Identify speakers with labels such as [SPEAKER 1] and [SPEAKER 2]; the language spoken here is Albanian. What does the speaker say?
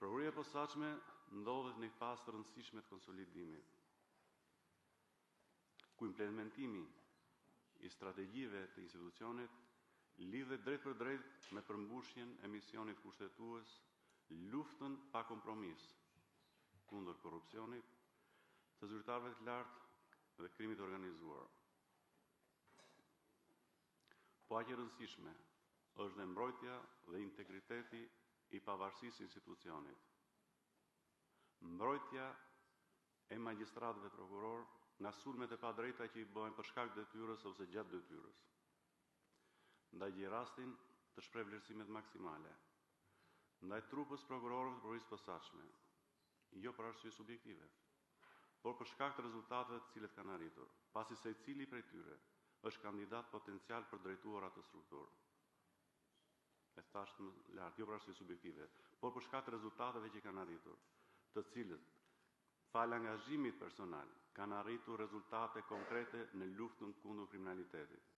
[SPEAKER 1] Prokuria e posaçme ndodhet në një fazë të rëndësishme të konsolidimit, ku implementimi i strategjive të institucionit lidhet drejt për drejt me përmbushjen e misionit kushtetues, luftën pa kompromis kundër korrupsionit, të zyrtarëve të lartë dhe krimit organizuar. Po aq e rëndësishme është dhe mbrojtja dhe integriteti i pavarësisë së institucionit. Mbrojtja e magjistratëve prokuror nga sulmet e padrejta që i bëhen për shkak të detyrës ose gjatë detyrës. Ndaj gjej rastin të shpreh vlerësimet maksimale ndaj trupës prokurorëve të prokurisë posaçme, jo për arsye subjektive, por për shkak të rezultateve të cilet kanë arritur, pasi secili prej tyre është kandidat potencial për drejtuar atë strukturë. E thash më lart, jo për arsye subjektive, por për shkak të rezultateve që kanë arritur, të cilët fal angazhimit personal kanë arritur rezultate konkrete në luftën kundër kriminalitetit.